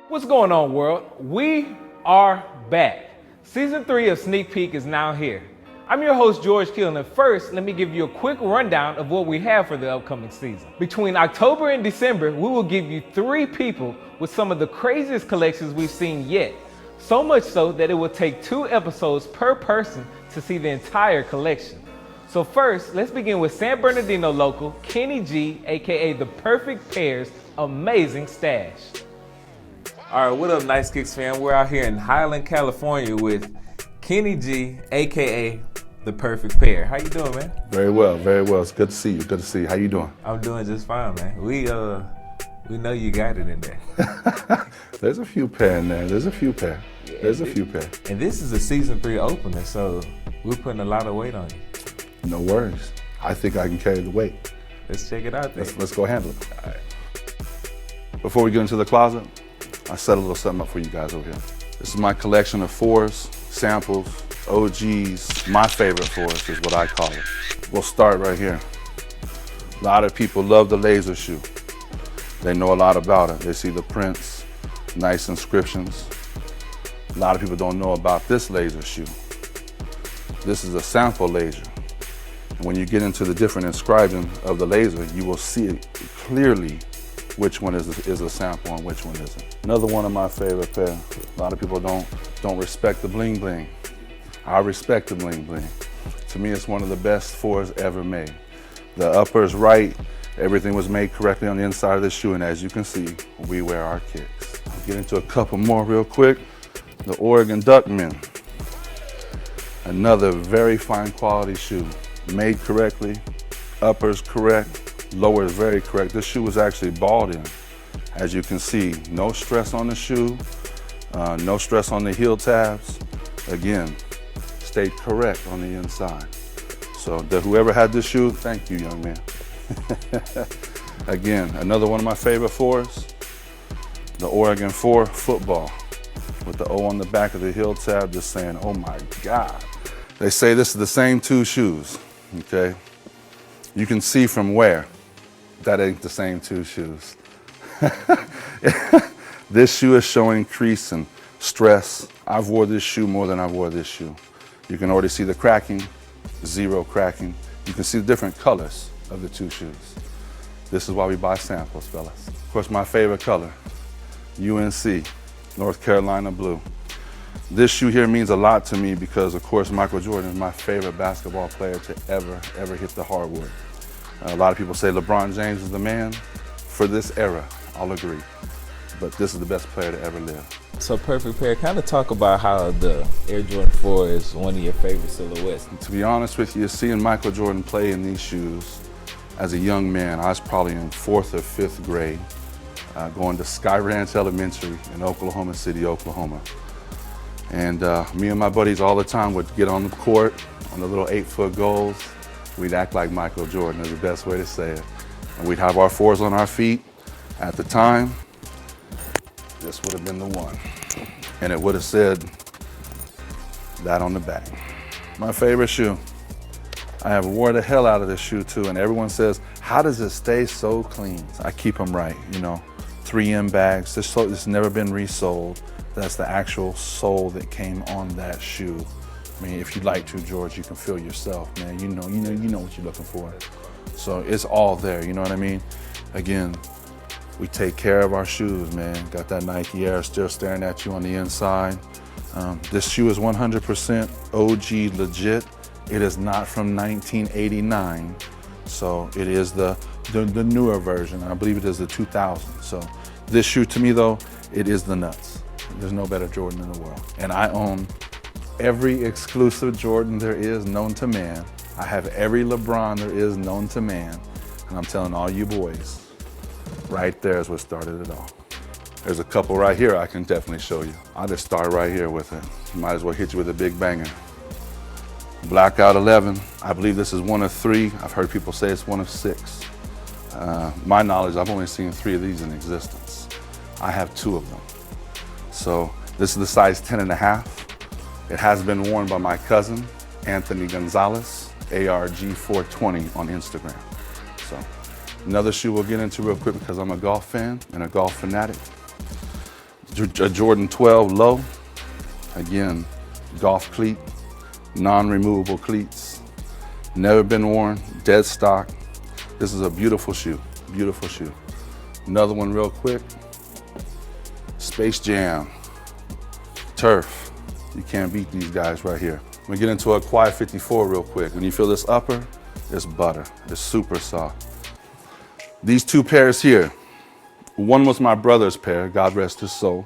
What's going on, world? We are back. Season 3 of Sneak Peek is now here. I'm your host, George Kill, and first, let me give you a quick rundown of what we have for the upcoming season. Between October and December, we will give you 3 people with some of the craziest collections we've seen yet. So much so that it will take 2 episodes per person to see the entire collection. So first, let's begin with San Bernardino local Kenny G, aka The Perfect Pair's amazing stash. All right, what up, Nice Kicks fam? We're out here in Highland, California with Kenny G, aka The Perfect Pair. How you doing, man? Very well, very well. It's good to see you. Good to see you. How you doing? I'm doing just fine, man. We know you got it in there. There's a few pair in there. There's a few pair. There's a few pair. And this is a season 3 opener, so we're putting a lot of weight on you. No worries. I think I can carry the weight. Let's check it out then. Let's go handle it. All right. Before we get into the closet, I set a little something up for you guys over here. This is my collection of 4s, samples, OGs. My favorite 4s is what I call it. We'll start right here. A lot of people love the laser shoe. They know a lot about it. They see the prints, nice inscriptions. A lot of people don't know about this laser shoe. This is a sample laser. And when you get into the different inscription of the laser, you will see it clearly which one is a sample and which one isn't. Another one of my favorite pair. A lot of people don't respect the bling bling. I respect the bling bling. To me, it's one of the best 4s ever made. The upper is right. Everything was made correctly on the inside of the shoe, and as you can see, we wear our kicks. I'll get into a couple more real quick. The Oregon Duckman. Another very fine quality shoe. Made correctly, upper's correct, lower is very correct. This shoe was actually balled in. As you can see, no stress on the shoe, no stress on the heel tabs. Again, stayed correct on the inside. So whoever had this shoe, thank you, young man. Again, another one of my favorite 4s, the Oregon 4 football with the O on the back of the heel tab, just saying, oh my God. They say this is the same 2 shoes. Okay, you can see from where that ain't the same 2 shoes. This shoe is showing crease and stress. I've wore this shoe more than I've wore this shoe. You can already see the cracking, 0 cracking. You can see the different colors of the 2 shoes. This is why we buy samples, fellas. Of course, my favorite color, UNC, North Carolina blue. This shoe here means a lot to me because, of course, Michael Jordan is my favorite basketball player to ever hit the hardwood. A lot of people say LeBron James is the man. For this era, I'll agree. But this is the best player to ever live. So Perfect Pair, kind of talk about how the Air Jordan 4 is one of your favorite silhouettes. To be honest with you, seeing Michael Jordan play in these shoes as a young man, I was probably in 4th or 5th grade, going to Sky Ranch Elementary in Oklahoma City, Oklahoma. And me and my buddies all the time would get on the court on the little 8-foot goals. We'd act like Michael Jordan is the best way to say it. And we'd have our 4s on our feet. At the time, this would have been the one. And it would have said that on the back. My favorite shoe. I have wore the hell out of this shoe too, and everyone says, how does it stay so clean? I keep them right, you know. 3M bags, it's never been resold. That's the actual sole that came on that shoe. I mean, if you'd like to, George, you can feel yourself, man. You know what you're looking for. So it's all there, you know what I mean? Again, we take care of our shoes, man. Got that Nike Air still staring at you on the inside. This shoe is 100% OG legit. It is not from 1989. So it is the newer version. I believe it is the 2000. So this shoe to me though, it is the nuts. There's no better Jordan in the world. And I own every exclusive Jordan there is known to man. I have every LeBron there is known to man. And I'm telling all you boys, right there is what started it all. There's a couple right here I can definitely show you. I'll just start right here with it. Might as well hit you with a big banger. Blackout 11. I believe this is one of 3. I've heard people say it's one of 6. My knowledge, I've only seen 3 of these in existence. I have 2 of them. So this is the size 10.5. It has been worn by my cousin, Anthony Gonzalez, ARG420 on Instagram. So Another shoe we'll get into real quick because I'm a golf fan and a golf fanatic. A Jordan 12 low, again, golf cleat, non-removable cleats, never been worn, dead stock. This is a beautiful shoe, beautiful shoe. Another one real quick, Space Jam, turf. You can't beat these guys right here. We get into a Quiet 54 real quick. When you feel this upper, it's butter, it's super soft. These two pairs here, one was my brother's pair, God rest his soul.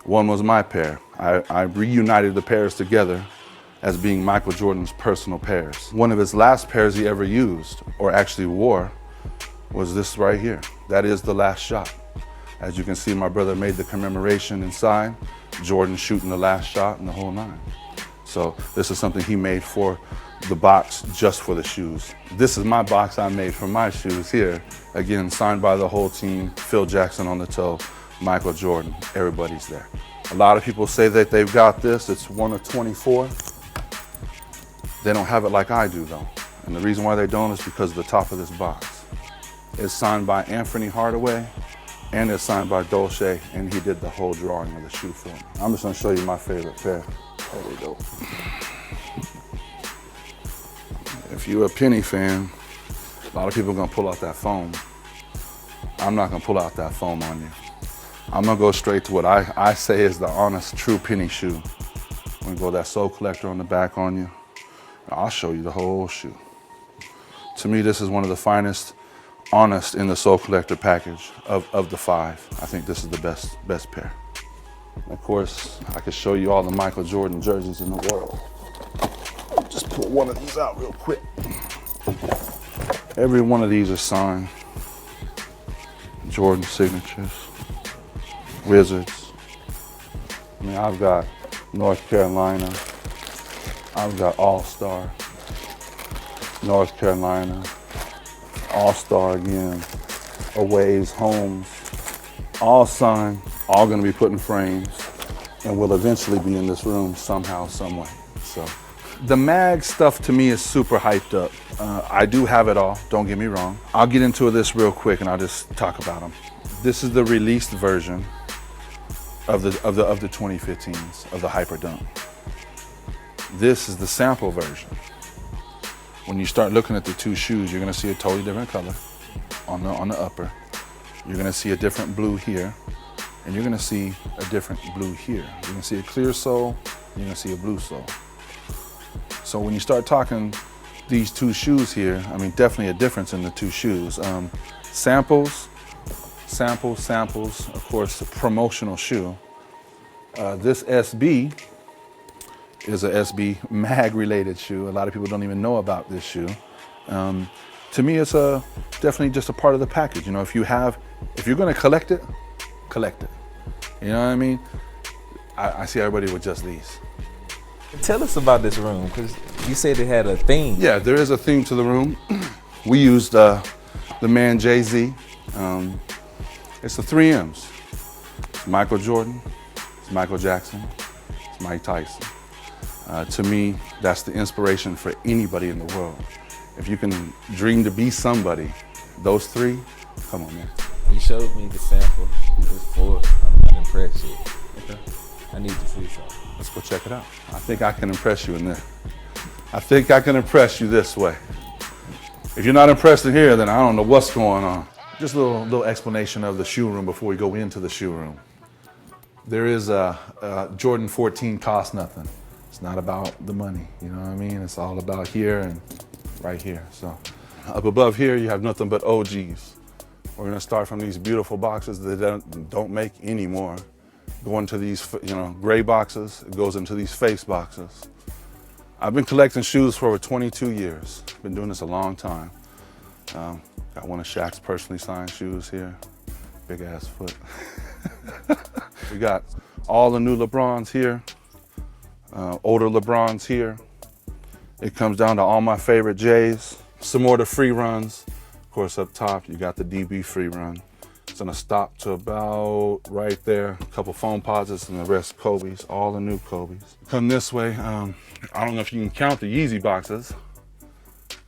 One was my pair. I reunited the pairs together as being Michael Jordan's personal pairs. One of his last pairs he ever used, or actually wore, was this right here. That is the last shot. As you can see, my brother made the commemoration inside, Jordan shooting the last shot and the whole nine. So this is something he made for the box just for the shoes. This is my box I made for my shoes here. Again, signed by the whole team, Phil Jackson on the toe, Michael Jordan, everybody's there. A lot of people say that they've got this, it's 1 of 24. They don't have it like I do though. And the reason why they don't is because of the top of this box. It's signed by Anthony Hardaway and it's signed by Dolce, and he did the whole drawing of the shoe for me. I'm just gonna show you my favorite pair. There we go. If you're a Penny fan, a lot of people are gonna pull out that foam. I'm not gonna pull out that foam on you. I'm gonna go straight to what I say is the honest, true Penny shoe. I'm gonna go that Soul Collector on the back on you. I'll show you the whole shoe. To me, this is one of the finest, honest in the Soul Collector package of the 5. I think this is the best pair. Of course, I could show you all the Michael Jordan jerseys in the world. Just pull one of these out real quick. Every one of these are signed. Jordan signatures, Wizards. I mean, I've got North Carolina. I've got All-Star, North Carolina, All-Star again, Aways, Homes, all signed, all gonna be put in frames, and will eventually be in this room somehow, some way. So, the mag stuff to me is super hyped up. I do have it all, don't get me wrong. I'll get into this real quick and I'll just talk about them. This is the released version of the 2015s, of the Hyper Dunk. This is the sample version. When you start looking at the two shoes, you're gonna see a totally different color on the upper. You're gonna see a different blue here, and you're gonna see a different blue here. You're gonna see a clear sole, you're gonna see a blue sole. So when you start talking these two shoes here, I mean, definitely a difference in the two shoes. Samples, of course, a promotional shoe. This SB is a SB mag related shoe. A lot of people don't even know about this shoe. To me, it's definitely just a part of the package. You know, if you're gonna collect it, collect it. You know what I mean? I see everybody with just these. Tell us about this room, because you said it had a theme. Yeah, there is a theme to the room. We used the man Jay-Z. It's the 3 M's. It's Michael Jordan, it's Michael Jackson, it's Mike Tyson. To me, that's the inspiration for anybody in the world. If you can dream to be somebody, those 3, come on, man. You showed me the sample. It's 4. I'm not impressed yet. Okay. I need to see something. Let's go check it out. I think I can impress you in there. I think I can impress you this way. If you're not impressed in here, then I don't know what's going on. Just a little explanation of the shoe room before we go into the shoe room. There is a Jordan 14 cost nothing. It's not about the money, you know what I mean? It's all about here and right here. So up above here, you have nothing but OGs. We're gonna start from these beautiful boxes that don't make anymore. Go into these, gray boxes. It goes into these face boxes. I've been collecting shoes for over 22 years. Been doing this a long time. Got one of Shaq's personally signed shoes here. Big ass foot. We got all the new LeBrons here. Older LeBrons here. It comes down to all my favorite J's. Some more of the free runs. Of course, up top, you got the DB free run. It's gonna stop to about right there. A couple foam posits and the rest Kobe's, all the new Kobe's. Come this way, I don't know if you can count the Yeezy boxes.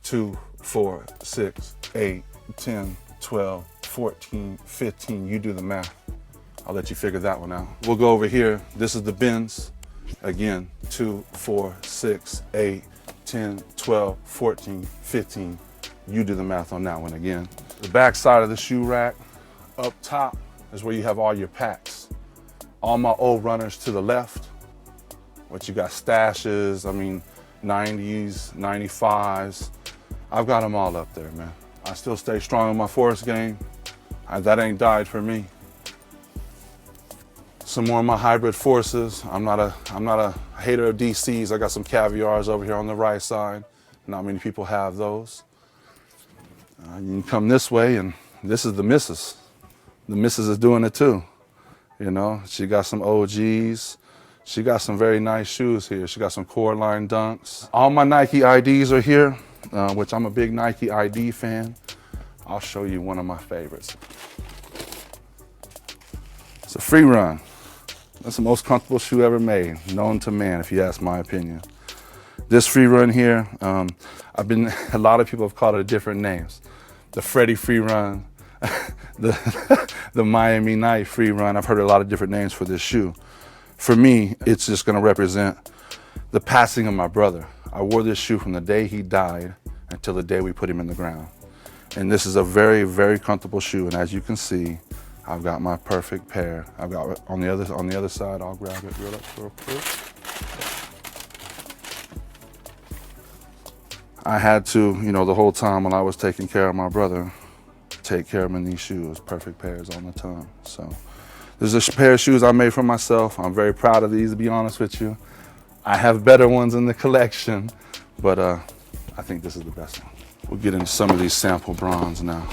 2, 4, 6, 8, 10, 12, 14, 15, you do the math. I'll let you figure that one out. We'll go over here. This is the bins. Again, 2, 4, 6, 8, 10, 12, 14, 15. You do the math on that one again. The back side of the shoe rack, up top is where you have all your packs. All my old runners to the left, what you got stashes, 90s, 95s. I've got them all up there, man. I still stay strong in my forest game. That ain't died for me. Some more of my hybrid forces. I'm not a hater of DCs. I got some caviars over here on the right side. Not many people have those. You can come this way, and this is the missus. The missus is doing it too. You know, she got some OGs. She got some very nice shoes here. She got some core line dunks. All my Nike IDs are here, which I'm a big Nike ID fan. I'll show you one of my favorites. It's a Free Run. That's the most comfortable shoe ever made, known to man, if you ask my opinion. This Free Run here, a lot of people have called it different names. The Freddie Free Run, the Miami Night Free Run. I've heard a lot of different names for this shoe. For me, it's just gonna represent the passing of my brother. I wore this shoe from the day he died until the day we put him in the ground. And this is a very, very comfortable shoe. And as you can see, I've got my perfect pair. I've got on the other side, I'll grab it real quick. I had to, the whole time when I was taking care of my brother, take care of him in these shoes, perfect pairs on the tongue. So this is a pair of shoes I made for myself. I'm very proud of these, to be honest with you. I have better ones in the collection, but I think this is the best one. We'll get into some of these sample bronze now.